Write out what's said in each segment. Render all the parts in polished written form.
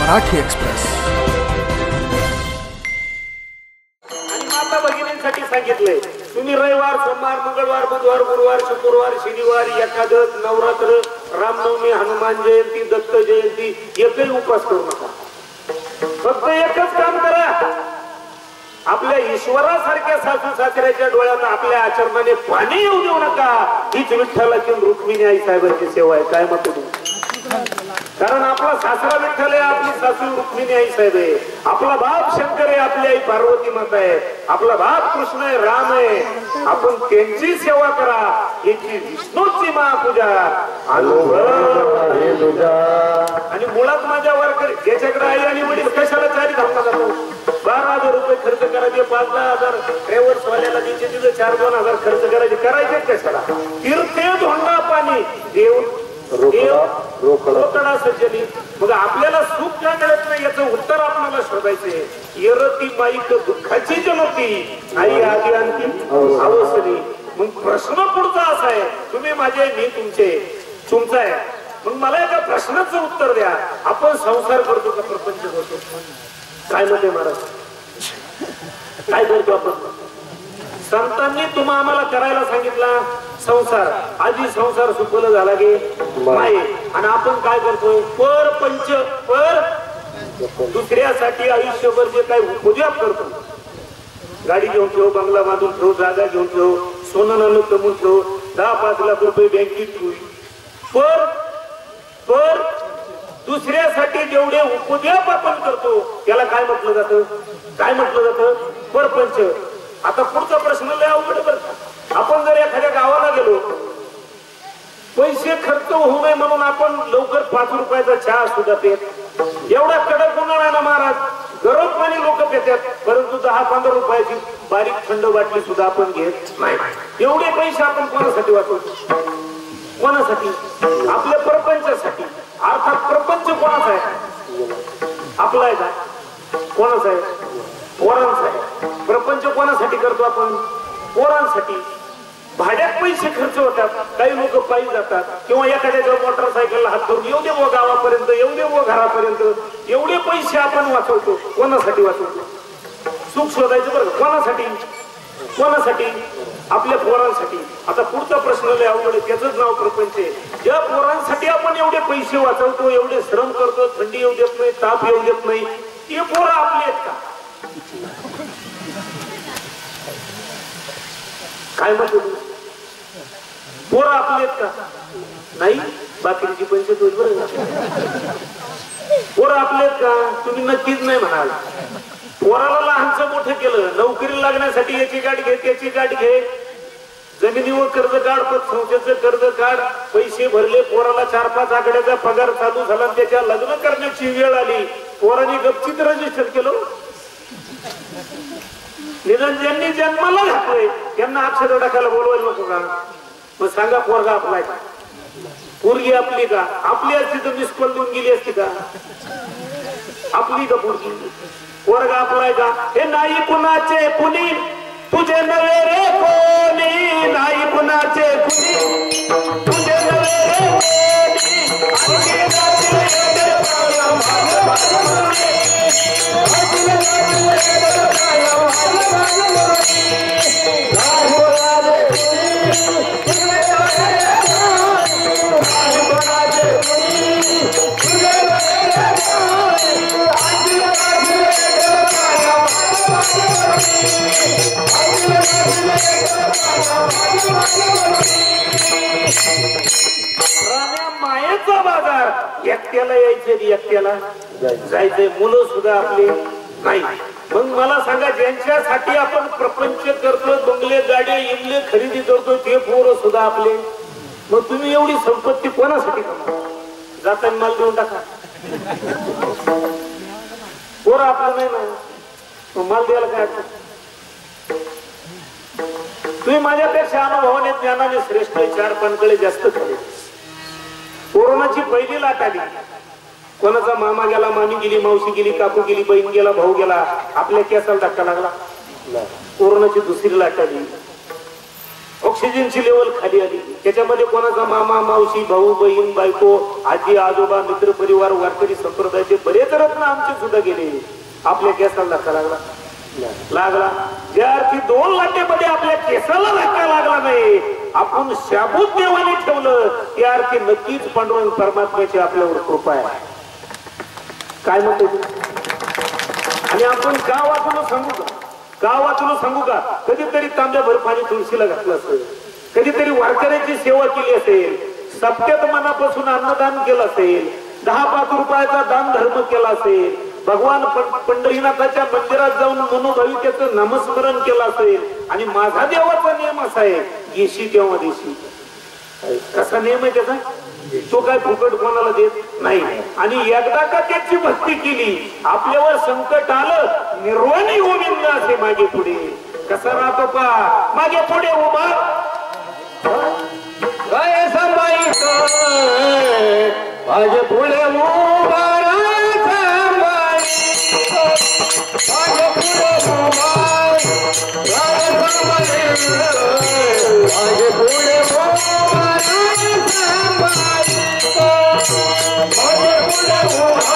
Marathi express. आणि माता भगिनींसाठी सांगितलंय, तुम्ही रविवार, सोमवार, मंगळवार, बुधवार, गुरुवार, शुक्रवार, शनिवार, एकादश, नवरात्र, रामनवमी, हनुमान जयंती, दत्त जयंती एकही उपवास करू नका. फक्त एकच काम करा, आपल्या ईश्वरासारख्या सासू सासऱ्याच्या डोळ्यात आपल्या आचरणाने पाणी येऊ देऊ नका. हीच विठ्ठलाची रुक्मिणी आई साहेबांची सेवा आहे. काय मत तुम्ही? कारण आपला सासरा विठ्ठल आहे, आपली सासू रुक्मिणी आई साहेब आहे, आपला बाप शंकर आहे, आपली आई पार्वती माता आहे, आपला बाप कृष्ण आहे, राम आहे. आपण त्यांची सेवा करा. याची विष्णूची महापूजा आणि मुळात माझ्या वारकरी ज्याच्याकडे आई आणि वडील कशाला चारी धावता जातो. 12,000 रुपये खर्च करायचे, 5-10,000 ट्रॅव्हल्स वाल्याला द्यायचे, तिथे 4-2,000 खर्च करायचे. करायचे कशाला? तीर्थे धोंडा पाणी देऊन रोकडा सज्जनी. मग आपल्याला सुख का मिळत नाही याचं उत्तर आपल्याला शोधायचंय. येरती माईक दुःखाची जनती आई आधी आणखी अवसरी. मग प्रश्न पुढचा असा आहे, तुम्ही माझे, मी तुमचे, तुमचा आहे. मग मला एका प्रश्नाचं उत्तर द्या. आपण संसार करतो का प्रपंच करतो? काय म्हणते महाराज? काय करतो आपण? संतांनी तुम्हा आम्हाला करायला सांगितला संसार. आधी संसार सुफल झाला गे माये. आणि आपण काय करतोय? परपंच, पर दुसऱ्यासाठी आयुष्यभर जे काही उपजोग करतो. गाडी घेऊन ठेव, बंगला बांधून ठेव, जागा घेऊन ठेव, सोनं नाणं कमवून ठेव, 10-5 लाख रुपये बँकेत ठेव. पर दुसऱ्यासाठी जेवढे उपद्व्याप आपण करतो त्याला काय म्हटलं जातं? काय म्हटलं जातं? परपंच. आता पुढचा प्रश्न लय अवघड बरं का. आपण जर एखाद्या गावाला गेलो, पैसे खर्च होऊ नये म्हणून आपण लवकर 5 रुपयाचा चहा सुद्धा पेत. एवढा कडक उन्हाळा ना महाराज, गरम पाणी लोक पितात, परंतु 10-15 रुपयाची बारीक थंड बाटली सुद्धा आपण घेत नाही. एवढे पैसे आपण कोणासाठी वाचवतो? कोणासाठी? आपल्या प्रपंचासाठी. अर्थात प्रपंच कोणाचा आहे? आपला आहे का? कोणाचा आहे? पोरांचा आहे. प्रपंच कोणासाठी करतो आपण? पोरांसाठी. भाड्यात पैसे खर्च होतात, काही लोक पायी जातात किंवा एखाद्याच्या मोटरसायकलला हात धरून येऊ दे वो गावापर्यंत, येऊ दे वो घरापर्यंत. एवढे पैसे आपण वाचवतो. कोणासाठी वाचवतो? सुख शोधायचं बरं. कोणासाठी? कोणासाठी? आपल्या पोरांसाठी. आता पुढचा प्रश्न लय अवघड आहे, त्याचंच नाव प्रपंच आहे. ज्या पोरांसाठी आपण एवढे पैसे वाचवतो, एवढे श्रम करतो, थंडी येऊ देत नाही, ताप येऊ देत नाही, ते पोरं आपले आहेत का? काय म्हणतो? पोरं आपले आहेत का? नाही. बाकीची पैसे तोच बरं. पोरं आपले आहेत का? तुम्ही नक्कीच नाही म्हणाल. पोराला लहानचं मोठं केलं, नोकरीला लागण्यासाठी याची गाठ घे, त्याची गाठ घे, जमिनीवर कर्ज काढ, संस्थेचं कर्ज काढ, पैसे भरले, पोराला 4-5 आकड्याचा पगार चालू झाला, त्याच्या लग्न करण्याची वेळ आली, पोराने गपचीत रजिस्टर केलं. निधन ज्यांनी जन्माला घातलंय त्यांना अक्षर टाकायला बोलवायला नको का? मग सांगा, पोरगा आपला आहे का? पोरगी आपली का? आपली असती तर मिस कॉल देऊन गेली असती का? आपली का पोरगी? पोरगा आपला आहे का? हे नाही कुणाचे कुणी, तुझे नवे रे कोणी, नाही कुणाचे कुणी, तुझे नवे रे मायेचा बाजार. एकट्याला यायचं, एकट्याला जायचंय, मुलं सुद्धा आपले नाही. मग मला सांगा, ज्यांच्यासाठी आपण प्रपंच करतो, बंगले, गाड्या, इमले खरेदी करतो, ते पोरं सुद्धा आपले. मग तुम्ही एवढी संपत्ती कोणासाठी कमवा? जाताना माल देऊन टाका. पोरं आपलं नाही ना, माल द्यायला काय? तुम्ही माझ्यापेक्षा अनुभवाने, ज्ञानाने श्रेष्ठ. 4 पानकळे जास्त खाले. कोरोनाची पहिली लाट आली, कोणाचा मामा गेला, मामी गेली, मावशी गेली, काकू गेली, बहीण गेला, भाऊ गेला, आपल्या केसाला धक्का लागला. कोरोनाची दुसरी लाट आली, ऑक्सिजनची लेवल खाली आली. त्याच्यामध्ये कोणाचा मामा मावशी भाऊ बहीण बायको आजी आजोबा मित्र परिवार वारकरी संप्रदायाचे बरेच रत्न आमचे सुद्धा गेले. आपल्या केसाला धक्का लागला. ज्या अर्थी 2 लाटेमध्ये आपल्या केसाला धक्का लागला नाही, आपण शाबूत देवाने ठेवलं, त्या अर्थी नक्कीच पांडुरंग परमात्म्याची आपल्यावर कृपा आहे. काय म्हणतो? आणि आपण का वाचून सांगू का? कधीतरी तांब्याभर पाणी तुळशीला घातलं असेल, कधीतरी वारकऱ्याची सेवा केली असेल, सप्त्यात मनापासून अन्नदान केलं असेल, 10-5 रुपयाचा दान धर्म केला असेल, भगवान पंढरीनाथाच्या मंदिरात जाऊन मनोभाविकेचं नामस्मरण केलं असेल. आणि माझा देवाचा नियम असा आहे, येशी तेव्हा देशी. कसा नियम आहे त्याचा? तो काय फुकट कोणाला देत नाही. आणि एकदा का त्याची भक्ती केली, आपल्यावर संकट आलं, निर्वाणी गोविंद असे मागे पुढे. कसा राहतो पा मागे पुढे उभा, काय सांभाळायचं मागे पुढे उभा, मागे पुढे उभा, मागे पुढे उभा,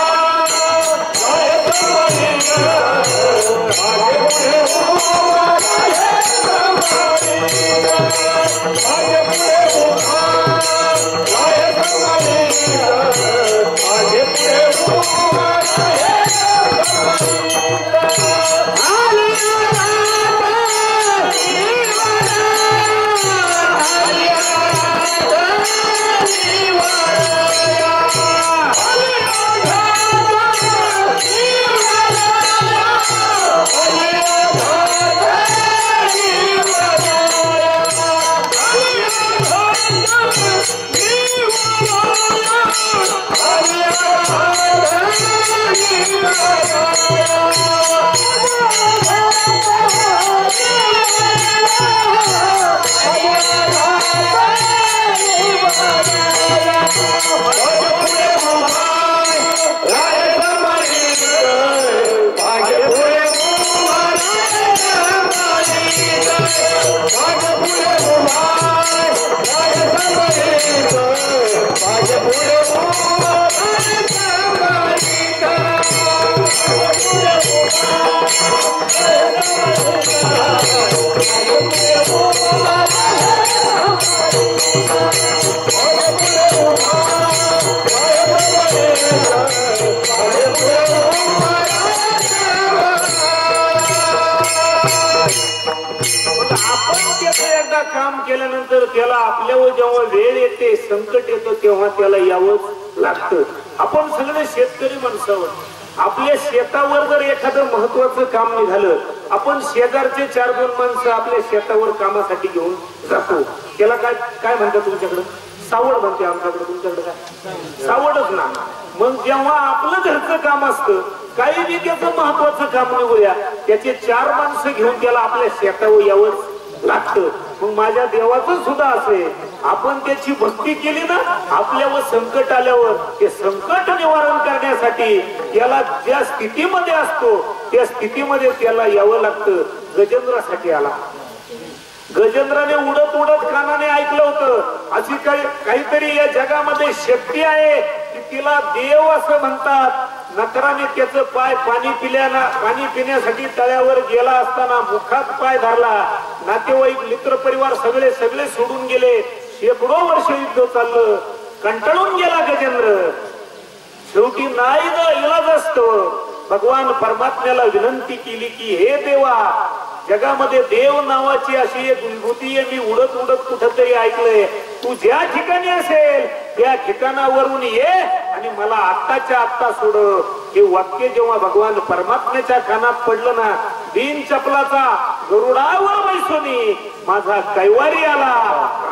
काम केल्यानंतर त्याला आपल्यावर जेव्हा वेळ येते, संकट येतं, तेव्हा त्याला यावंच लागतं. आपण सगळे शेतकरी माणसावर, आपल्या शेतावर जर एखादं महत्वाचं काम निघालं, आपण शेजारचे 4-2 माणसं आपल्या शेतावर कामासाठी घेऊन जातो. त्याला काय काय म्हणतात तुमच्याकडे? सावड म्हणते. आमच्याकडे, तुमच्याकडे काय? सावडच ना. मग जेव्हा आपलं घरचं काम असतं, काही बी त्याचं महत्वाचं काम निघूया, त्याचे 4 माणसं घेऊन त्याला आपल्या शेतावर यावंच लागतं. मग माझ्या देवाचं सुद्धा असे, आपण त्याची भक्ती केली ना, आपल्यावर संकट आल्यावर ते संकट निवारण करण्यासाठी त्याला ज्या स्थितीमध्ये असतो त्या स्थितीमध्ये त्याला यावं लागतं. गजेंद्रासाठी आला. गजेंद्राने उडत उडत कानाने ऐकलं होतं, अशी काहीतरी या जगामध्ये शक्ती आहे की तिला देव असं म्हणतात. नकराने त्याचं पाणी पिण्यासाठी तळ्यावर गेला असताना मुखात पाय धरला. नातेवाईक मित्र परिवार सगळे सोडून गेले. शेकडो वर्ष युद्ध चाललं. कंटाळून गेला गजेंद्र. शेवटी नाही इलाज असतो. भगवान परमात्म्याला विनंती केली की हे देवा, जगामध्ये देव नावाची अशी एक विभूती आहे, मी उडत उडत कुठंतरी ऐकलंय. तू ज्या ठिकाणी असेल त्या ठिकाणावरून ये आणि मला आत्ताच्या आत्ता सोड. हे वाक्य जेव्हा भगवान परमात्म्याच्या कानात पडलं ना, बिन चपलाचा गरुडावर बैसोनी माझा कैवारी आला,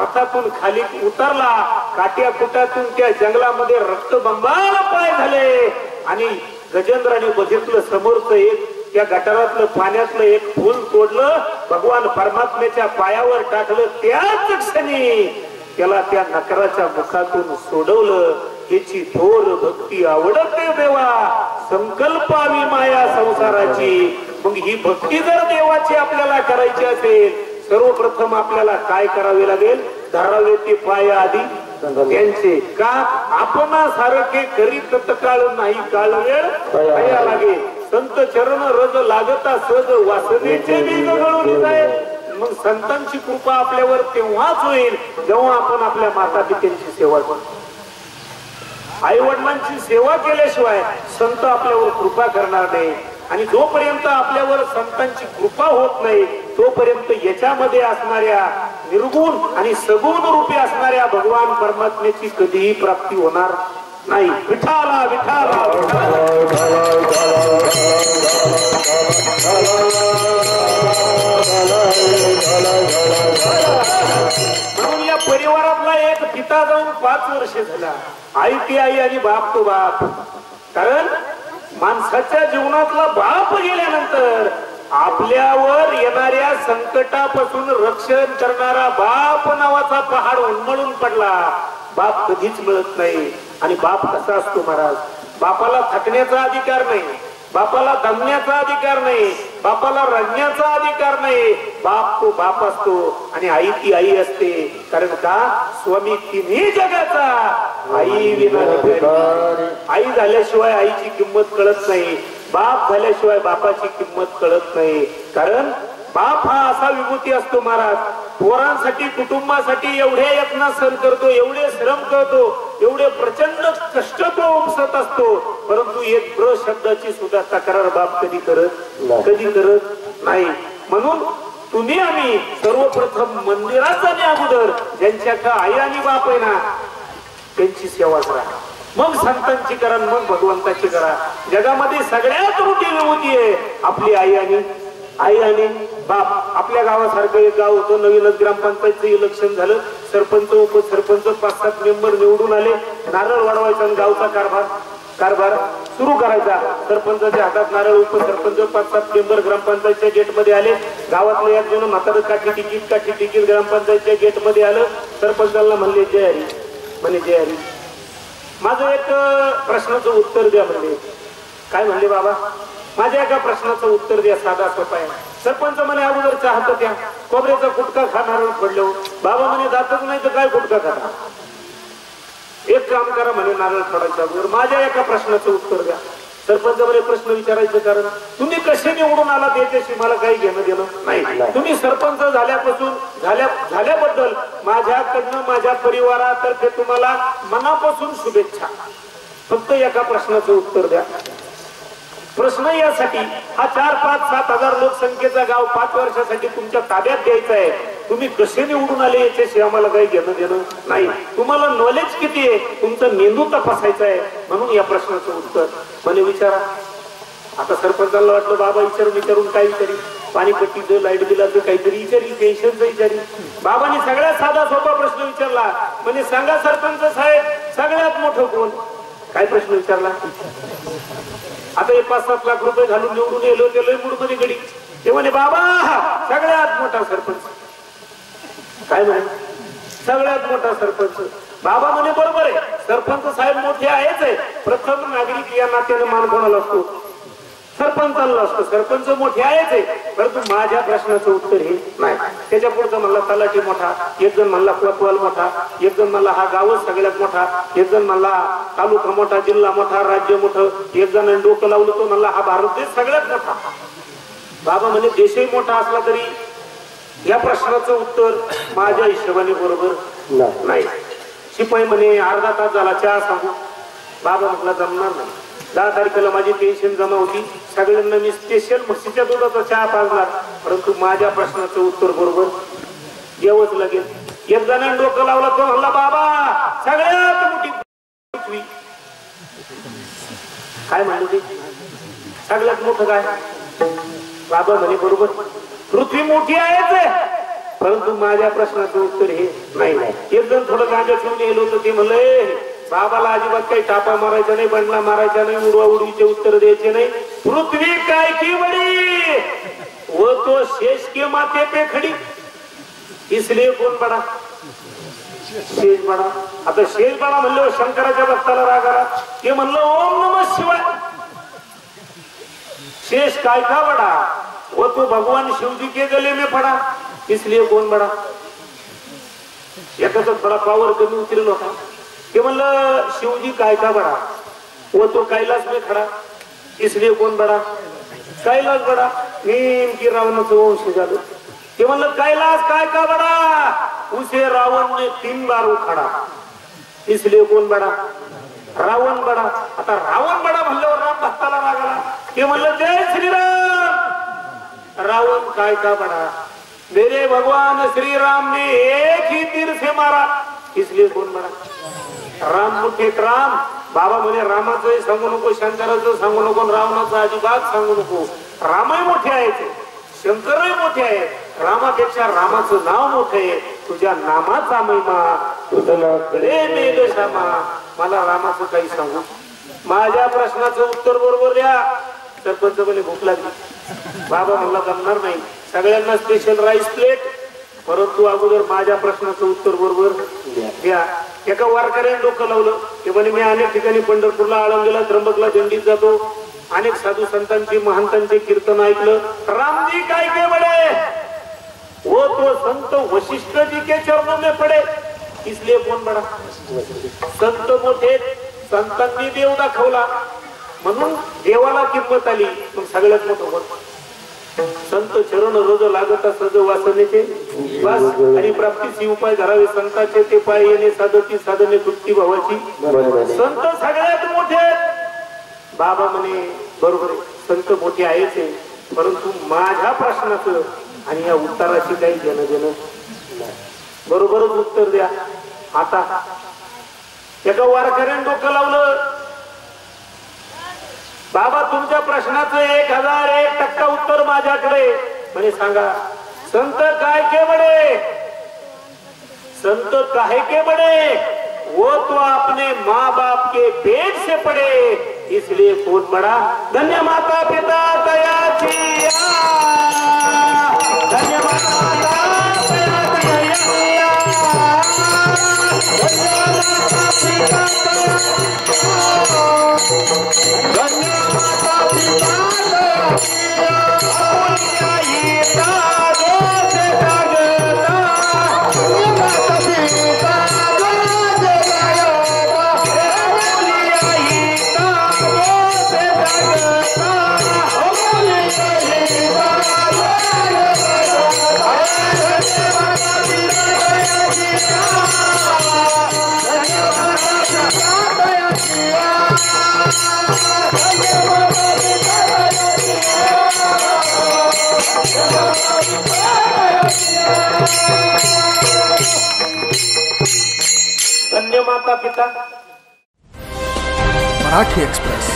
रथातून खाली उतरला. काट्या कुटातून त्या जंगलामध्ये रक्तबंबाळ पाय झाले आणि गजेंद्राने बघितलं समोरचं त्या गटारातलं पाण्यातलं एक फूल तोडलं, भगवान परमात्म्याच्या पायावर टाकलं. त्याच क्षणी त्याला त्या नकराच्या मुखातून सोडवलं. याची थोर भक्ती आवडते देवा, संकल्पावी माया संसाराची. मग ही भक्ती जर देवाची आपल्याला करायची असेल, सर्वप्रथम आपल्याला काय करावे लागेल? धरावे ते पाय आधी त्यांचे. का आपण सारखे करीत काळ नाही काळ वेळ पाया लागे. संत चरण रज लागता सज वासनेचे बीज गळून जाईल. मग संतांची कृपा आपल्यावर तेव्हाच होईल जेव्हा आपण आपल्या माता पित्यांची सेवा करतो. आई वडिलांची सेवा केल्याशिवाय संत आपल्यावर कृपा करणार नाही. आणि जोपर्यंत आपल्यावर संतांची कृपा होत नाही तोपर्यंत याच्यामध्ये असणाऱ्या निर्गुण आणि सगुण रूपी असणाऱ्या भगवान परमात्म्याची कधीही प्राप्ती होणार नाही. विठाला विठाला म्हणून या परिवारातला एक पिता जाऊन 5 वर्ष झाला. आई ती आई आणि बाप तो बाप. कारण माणसाच्या जीवनातला बाप गेल्यानंतर आपल्यावर येणाऱ्या संकटापासून रक्षण करणारा बाप नावाचा पहाड उन्मळून पडला. बाप कधीच मिळत नाही. आणि बाप कसा असतो महाराज? बापाला थकण्याचा अधिकार नाही, बापाला दमण्याचा अधिकार नाही, बापाला रडण्याचा अधिकार नाही. बाप तो बाप असतो आणि आई ती आई असते. कारण का? स्वामी तिन्ही जगाचा आई विना. आई झाल्याशिवाय आईची किंमत कळत नाही, बाप झाल्याशिवाय बापाची किंमत कळत नाही. कारण बाप हा असा विभूती असतो महाराज. पोरांसाठी कुटुंबासाठी एवढ्या यातना सहन करतो, एवढे श्रम करतो, एवढे प्रचंड कष्ट तो उपसत असतो. परंतु एक प्र शब्दाची सुद्धा तक्रार बाप कधी करत नाही. म्हणून तुम्ही आम्ही सर्वप्रथम मंदिरात जाणे अगोदर ज्यांच्या आई आणि बाप आहे ना त्यांची सेवा करा. मग संतांची करा, मग भगवंताची करा. जगामध्ये सगळ्यात मोठी विभूती आहे आपली आई आणि बाप. आपल्या गावासारखं एक गाव होतं. नवीनच ग्रामपंचायतचं इलेक्शन झालं. सरपंच उपसरपंच 5-7 मेंबर निवडून आले. नारळ वाढवायचा आणि गावचा कारभार सुरू करायचा. सरपंचाच्या हातात नारळ, उपसरपंच 5-7 मेंबर ग्रामपंचायतच्या गेटमध्ये आले. गावातले एक जण म्हातारं काठी तिकीट ग्रामपंचायतच्या गेटमध्ये आलं. सरपंचाला म्हणले जय हरी. म्हणे जय हरी. माझं एक प्रश्नाचं उत्तर द्या म्हणले. काय म्हणले बाबा? माझ्या एका प्रश्नाचं उत्तर द्या, साधा सोपा आहे. सरपंच म्हणे अगोदर चहा द्या, खोबऱ्याचा गुटखा खाणार पडलो. बाबा म्हणे जातच नाही तर काय गुटखा खाता. एक काम करा म्हणे नारळ फोडायच्या अगोदर माझ्या एका प्रश्नाचं उत्तर द्या. सरपंच म्हणे प्रश्न विचारायचं कारण तुम्ही कसे निवडून आला त्याच्याशी मला काही घेणं देणं नाही. तुम्ही सरपंच झाल्याबद्दल माझ्याकडनं माझ्या परिवारातर्फे तुम्हाला मनापासून शुभेच्छा. फक्त एका प्रश्नाचं उत्तर द्या. प्रश्न यासाठी हा 4-5-7 हजार लोकसंख्येचा गाव 5 वर्षासाठी तुमच्या ताब्यात द्यायचा आहे. तुम्ही कसे निवडून आले याच्याशी आम्हाला काही घेणं देणं नाही. तुम्हाला नॉलेज किती आहे तुमचा मेंदू तपासायचा आहे. म्हणून या प्रश्नाचं उत्तर म्हणे विचारा. आता सरपंचाला वाटलं बाबा विचारून काय विचारी? पाणीपट्टीचं, लाईट बिलाचं काहीतरी विचारी, पेन्शनचं विचारी. बाबांनी सगळ्यात साधा सोपा प्रश्न विचारला. म्हणजे सांगा सरपंच साहेब सगळ्यात मोठं कोण? काय प्रश्न विचारला? आता हे 5-7 लाख रुपये घालून निवडून येलो ते लय मूड मध्ये गडी. ते म्हणे बाबा सगळ्यात मोठा सरपंच. काय म्हणे? सगळ्यात मोठा सरपंच. बाबा म्हणे बरोबर आहे, सरपंच साहेब मोठे आहेच आहे. प्रथम नागरिक या नात्याने मान कोणाला असतो? सरपंचाला असतो. सरपंच मोठे आहेच आहे. परंतु माझ्या प्रश्नाचं उत्तर हे नाही. त्याच्या पुढचं म्हणला तलाठी मोठा, एक जण म्हणला कोतवाल मोठा, एक जण म्हणला हा गावच सगळ्यात मोठा, एक जण म्हणला तालुका मोठा, जिल्हा मोठा, राज्य मोठं, एक जण डोकं लावलं तो म्हणला हा भारत देश सगळ्यात मोठा. बाबा म्हणे देशही मोठा असला तरी या प्रश्नाचं उत्तर माझ्या हिशोबाने बरोबर नाही. शिपाई म्हणे अर्धा तास झाला चहा सांगू. बाबा म्हटला जमणार नाही. 10 तारखेला माझी पेन्शन जमा होती. सगळ्यांना मी स्पेशल म्हशीच्या दुधाचा चहा पाजणार. परंतु माझ्या प्रश्नाचं उत्तर बरोबर द्यावंच लागेल. एक जणांनी डोकं लावला तो म्हणला बाबा सगळ्यात मोठी पृथ्वी. काय म्हणलं ते? सगळ्यात मोठं काय? बाबा म्हणे बरोबर पृथ्वी मोठी आहेच, परंतु माझ्या प्रश्नाचं उत्तर हे नाही. एक जण थोडं गांजा ठेवून गेलो होतं. ते म्हणलं बाबाला अजिबात काही टापा मारायचा नाही, बंडला मारायचा नाही, उडवा उडवीचे उत्तर द्यायचे नाही. पृथ्वी काय की बडी वो तो शेष के माथे पे खडी, इसलिए कोण बडा? शेष बडा. आता शेष बडा म्हणलं शंकराच्या भक्ताला राग आला. ते म्हणलं ओम नमः शिवाय. शेष काय का बडा? वो तो भगवान शिव जी के गले में पड़ा. इसलिए कौन बडा. एकाचा थोडा पावर कमी उतरेल होता. ते म्हणलं शिवजी काय का बडा, वो तो कैलाश में खडा, इसलिए कौन बडा. कैलाश बडा. नेमकी रावणाचं वंश झालं. ते म्हणलं कैलाश काय का बडा, उसे रावण ने 3 बार उखाडा, इसलिए कौन बडा. रावण बडा. आता रावण बडा म्हणल्यावर राम भक्ताला रागाला. ते म्हणलं जय श्रीराम. रावण काय का बडा, मेरे भगवान श्री राम ने एक ही तीर से मारा, इसलिए कौन बडा. राम मुठीत राम. बाबा म्हणे रामाचं सांगू नको, शंकराचं सांगू नको, रावणाचं अजिबात सांगू नको. रामही मोठे आहेत, शंकरही मोठे आहेत. रामापेक्षा रामाचं नाव मोठे आहे. तुझ्या नामाचा महिमा तुझला कडे मेघश्यामा. मला रामाचं काही सांगू. माझ्या प्रश्नाचं उत्तर बरोबर द्या. सरपंच म्हणे भूक लागली. बाबा म्हणला जमणार नाही, सगळ्यांना स्पेशल राईस प्लेट, परंतु अगोदर माझ्या प्रश्नाचं उत्तर बरोबर द्या. एका वारकऱ्याने डोकं लावलं. ते म्हणे मी अनेक ठिकाणी पंढरपूरला, आळंदीला, त्र्यंबकला दिंडीत जातो. अनेक साधू संतांची महंतांचे कीर्तन ऐकलं. रामजी काय के बडे, वो तो संत वशिष्ठ जी के चरणों में पडे, इसलिए कौन बडा. संत मोठे, संतांनी देव दाखवला म्हणून देवाला किंमत आली. मग सगळ्यात मोठं कोण. संत चरण रोज लागता सज वासनेचे वास, आणि प्राप्तीची उपाय धरावे संतांचे, ते पाय येणे साधती साधने तृप्ती भावाची. संत सगळ्यात मोठे. बाबा म्हणे बरोबर आहे, संत मोठे आहेच, परंतु माझ्या प्रश्नाचं आणि या उत्तराशी काही घेणं देणं. बरोबरच उत्तर द्या. आता एका वारकऱ्याने डोकं लावलं. बाबा तुमच्या प्रश्नाचं 1001% उत्तर माझ्याकडे. म्हणे सांगा. संत काय के बडे, संत काहे के बडे, वो तो अपने माँ बाप के पेट से पड़े, इसलिए कौन बड़ा. धन्य माता पिता दयाची, धन्य माता पिता दयाची, धन्य माता पिता. मराठी एक्सप्रेस.